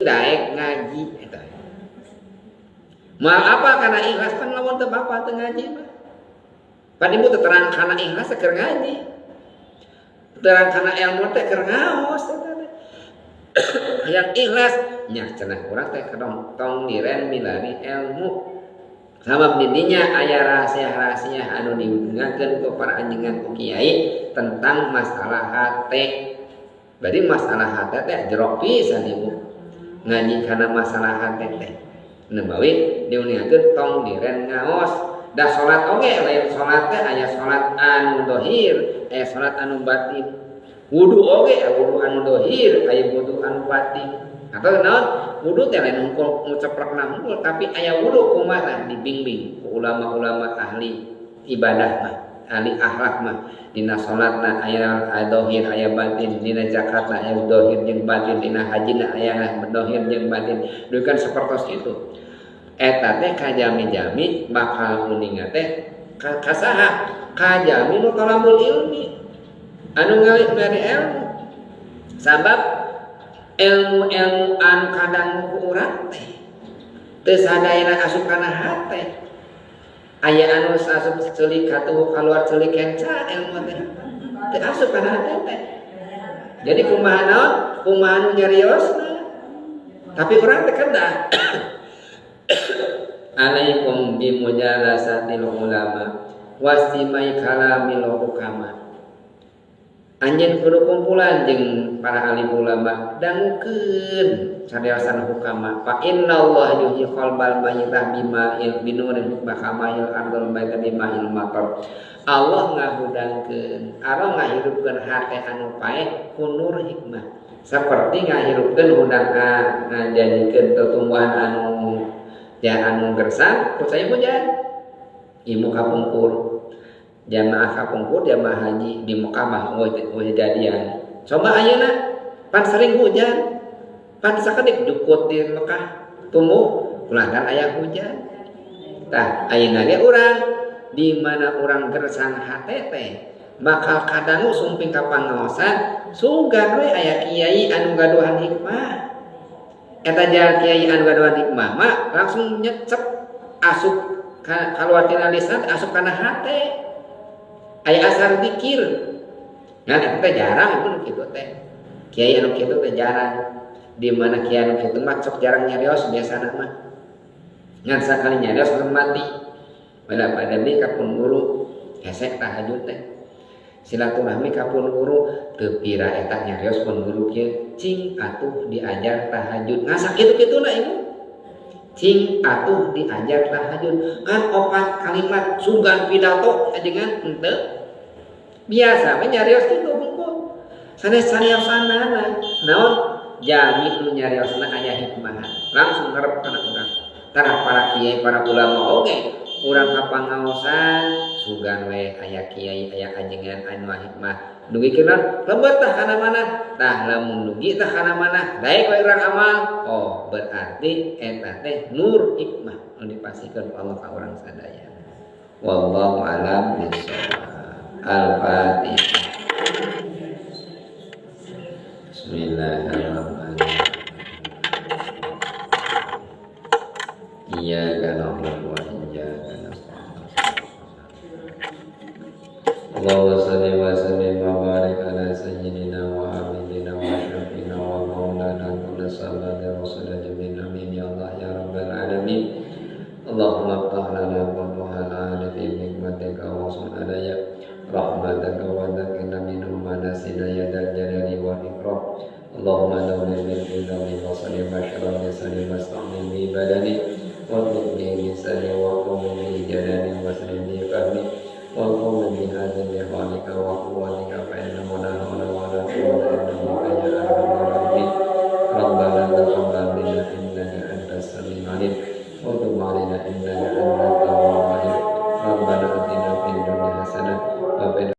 daek ngaji eta. Moal apa kana ikhlas pan lamun teu apa teu ngaji mah. Pan ibu teu terang kana ikhlas keur ngaji. Terang kana ilmu teh keur ngaos eta teh. Yang ikhlas nya cenah urang teh tong diren milari ilmu. Sabab didinya aya rahasia-rahasia anu diunggahkeun ku para anjingan ku kiai tentang masalah hate. Berarti masalah hate teh jerok pisan ibu. Ngaji kana masalah hate teh. Neumawi diuniakeun tong diren ngaos. Da salat oge lain salat teh aya salat anu dohir, aya salat anu batin. Wudu oge wudu anu dohir, aya wudu anu batin. Atau naon wudu teh lain hungkul ceplekna hungkul tapi aya wudu kumaha dibimbing ku ulama-ulama ahli ibadah mah, ahli akhlak mah. Dina salatna aya dohir aya batin, dina zakatna aya dohir jeung batin, dina hajina aya dohir jeung batin. Dukan sapertos itu. Eta teh kajami-jami bakal kuninga teh kasaha? Kajami nu talabul ilmi. Anu ngali ilmu. Sabab ilmu-ilmu anu kadang ku urang teh teu sadayana asup kana hate. Aya anu asup ceulik katuh kaluar ceulik kenca ilmu teh teu asup kana hate teh. Jadi kumaha naon? Kumaha nu nyariosna. Tapi urang teh kedah. Alaikum bimujalasatil ulama wastimai kalamil hukama. Anjeun kudu kumpulan jeung para alim ulama dangukeun sariasan hukama. Fa innallaha yuhyi qalbal mayyitah bima'il binurin hikmahamayil ardul baita bima'il matar. Allah ngahudangkeun, Allah ngahirupkeun hate anu paeh ku nur hikmah. Saperti ngahirupkeun hudangan ngajadikeun pertumbuhan anu gersang percaya hujan. Ilmu kapungkur jamaah kapungkur jamaah haji di Mekah mah kejadian. Coba ayeuna pan sering hujan, pan sakedik jukut di Mekah tumbuh ulangan aya hujan. Tah ayeuna ge urang di mana urang gersang hate teh bakal kadangu sumping ka pangaosan sugan we aya kiai anu gaduhan hikmah. Eta jalan kiai anu gaduhan hikmah mah langsung nyecep asup kaluar tina lisan asup kana hate. Aya asar zikir. Nah, eta jarang pun kitu teh. Kiai anu kitu teh jarang. Di mana kiai anu kitu mah sok jarang nyarios biasana mah. Ngan sakali nyarios mati. Pada di kapun guru hesek tahajud teh. Silaturahmi kapun guru teu pira eta nyarios pun guru kieu cing atuh diajar tahajud. Ngasa kitu-kituna ibu. Cing atuh diajar tahajud kan opat kalimat sugan pidato ajengan henteu biasa mah nyarios kitu bungkul sanes-saneosanana naon jami nu nyariosna aya hikmah langsung ngarep kana urang tara para kiai para ulama oge urang kapangaosan sugan we aya kiai aya ajengan anu hikmah dugikeun lebat tah kana mana tah lamun dugi tah kana mana daek we urang amal oh berarti eta teh nur hikmah nu dipasikeun Allah ka urang sadaya. Wallahu a'lam bishawab. Al-Fatihah. Bismillahirrahmanirrahim. Iyyaka na'budu wa iyyaka nasta'in. Allahumma shalli wa sallim wa barik ala sayyidina wa habibina wa asyrafina wa maulana kulli salati rasulina jami'in amin ya Allah ya rabbal alamin. Allahumma iftah lana abwaaba fi hikmatika wa sun'adaya rahmataka wa dzakirna minhum ma nasina ya dzal jalali wal ikram. Allahumma dawwir bil ilmi wa sallim wa syarra bi sallim wa sta'min bi badani wa bi lisan